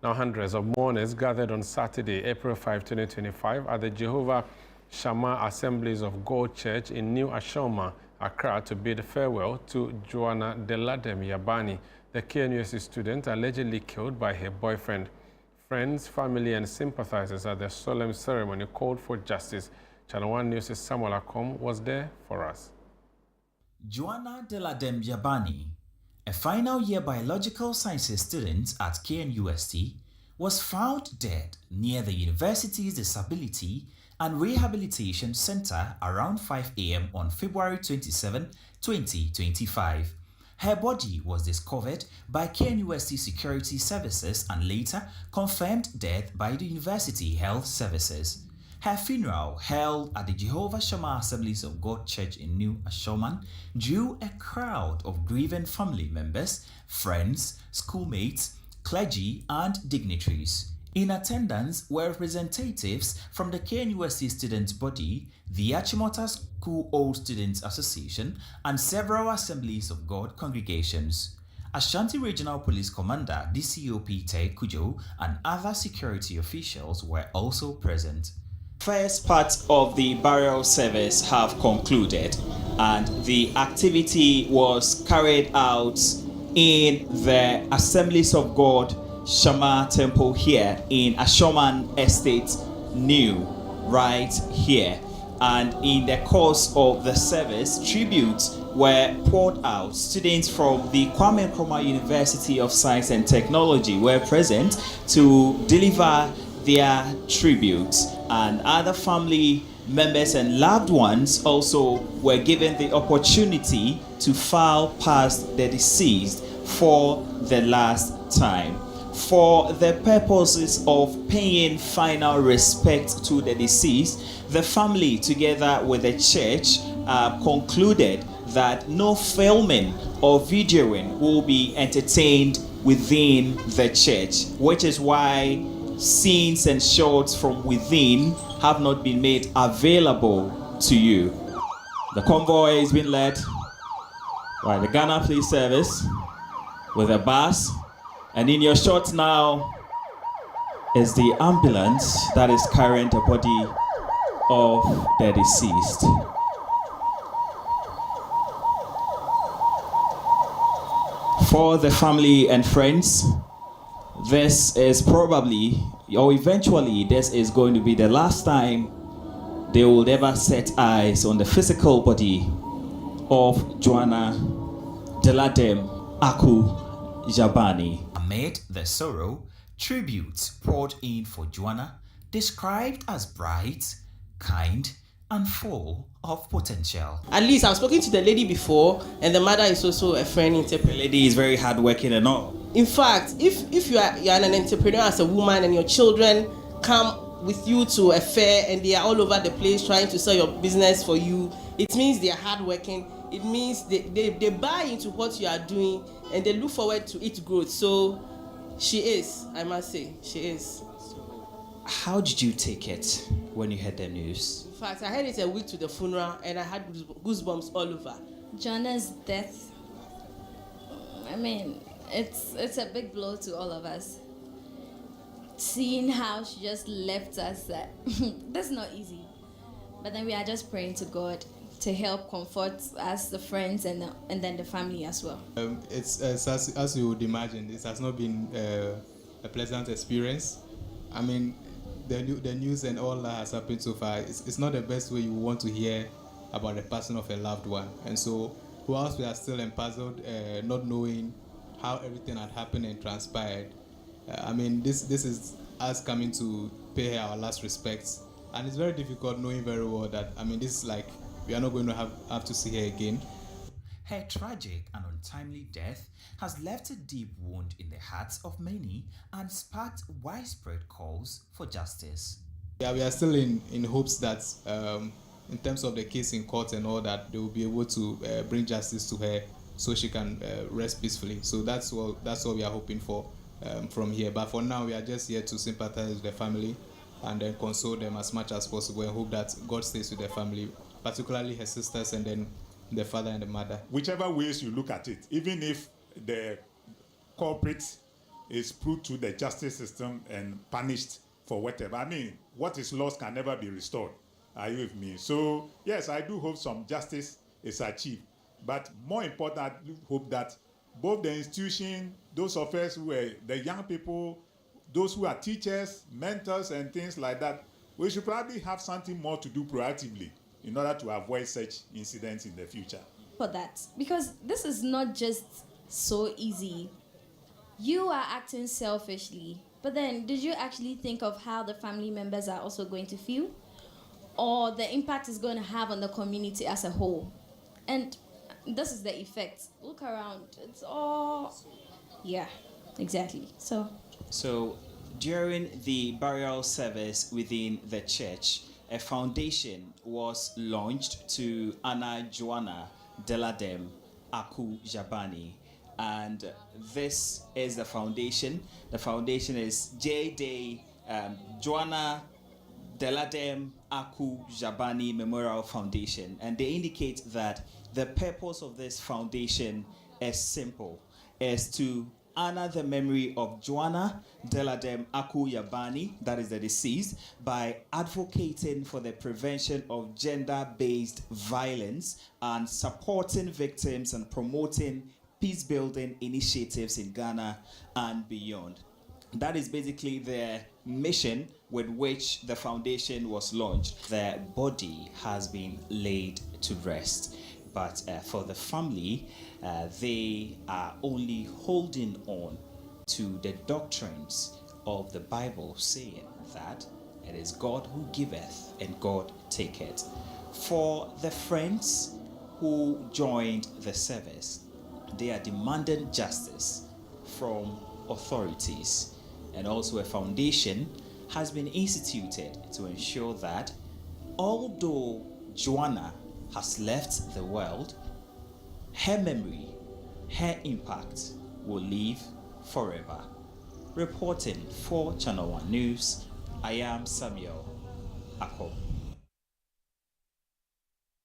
Now, hundreds of mourners gathered on Saturday, April 5, 2025, at the Jehovah Shammah Assemblies of God Church in New Ashoma, Accra, to bid farewell to Joana Deladem Yabani, the KNUST student allegedly killed by her boyfriend. Friends, family, and sympathizers at the solemn ceremony called for justice. ChannelOne News' Samuel Akom was there for us. Joana Deladem Yabani, a final year biological sciences student at KNUST, was found dead near the university's Disability and Rehabilitation Center around 5 a.m. on February 27, 2025. Her body was discovered by KNUST Security Services and later confirmed death by the University Health Services. Her funeral, held at the Jehovah Shammah Assemblies of God Church in New Ashoman, drew a crowd of grieving family members, friends, schoolmates, clergy, and dignitaries. In attendance were representatives from the KNUST student body, the Achimota School Old Students Association, and several Assemblies of God congregations. Ashanti Regional Police Commander DCO Peter Kujo and other security officials were also present. First part of the burial service have concluded, and the activity was carried out in the Assemblies of God Shammah Temple here in Ashoman Estate New, right here. And in the course of the service, tributes were poured out. Students from the Kwame Nkrumah University of Science and Technology were present to deliver their tributes, and other family members and loved ones also were given the opportunity to file past the deceased for the last time. For the purposes of paying final respect to the deceased, the family, together with the church, concluded that no filming or videoing will be entertained within the church, which is why scenes and shots from within have not been made available to you. The convoy is being led by the Ghana Police Service with a bus, and in your shot now is the ambulance that is carrying the body of the deceased. For the family and friends, this is probably, or eventually, this is going to be the last time they will ever set eyes on the physical body of Joana Deladem Aku Yabani. Amid the sorrow, tributes poured in for Joana, described as bright, kind, and full of potential. At least I've spoken to the lady before, and the mother is also a friend entrepreneur. The lady is very hardworking and all. In fact, if you're an entrepreneur as a woman and your children come with you to a fair and they are all over the place trying to sell your business for you, it means they are hardworking. It means they buy into what you are doing and they look forward to its growth. So she is, I must say, she is. How did you take it when you heard the news? In fact, I heard it a week to the funeral and I had goosebumps all over. Joanna's death, I mean, it's a big blow to all of us. Seeing how she just left us, that's not easy. But then we are just praying to God to help comfort us, the friends, and then the family as well. It's as you would imagine, this has not been a pleasant experience. I mean, the news and all that has happened so far, it's not the best way you want to hear about the passing of a loved one. And so, whilst we are still empuzzled, not knowing how everything had happened and transpired, I mean, this is us coming to pay her our last respects. And it's very difficult knowing very well that, I mean, this is like, we are not going to have to see her again. Her tragic and untimely death has left a deep wound in the hearts of many and sparked widespread calls for justice. Yeah, we are still in hopes that in terms of the case in court and all that, they will be able to bring justice to her so she can rest peacefully. So that's what we are hoping for from here. But for now, we are just here to sympathize with the family and then console them as much as possible and hope that God stays with the family, particularly her sisters and then the father and the mother. Whichever ways you look at it, even if the culprit is put through the justice system and punished for whatever. I mean, what is lost can never be restored. Are you with me? So, yes, I do hope some justice is achieved. But more important, I do hope that both the institution, those of us who are the young people, those who are teachers, mentors, and things like that, we should probably have something more to do proactively in order to avoid such incidents in the future. For that, because this is not just so easy. You are acting selfishly, but then did you actually think of how the family members are also going to feel? Or the impact is going to have on the community as a whole? And this is the effect. Look around. It's all... Yeah, exactly. So during the burial service within the church, a foundation was launched to honor Joana Deladem Aku Jabani. And this is the foundation. The foundation is Joana Deladem Aku Jabani Memorial Foundation. And they indicate that the purpose of this foundation is simple, is to honor the memory of Joana Deladem Aku Jabani, that is the deceased, by advocating for the prevention of gender-based violence and supporting victims and promoting peace-building initiatives in Ghana and beyond. That is basically the mission with which the foundation was launched. The body has been laid to rest, but for the family, they are only holding on to the doctrines of the Bible, saying that it is God who giveth and God taketh. For the friends who joined the service, they are demanding justice from authorities, and also a foundation has been instituted to ensure that although Joana has left the world, her memory, her impact will live forever. Reporting for Channel One News, I am Samuel Ako.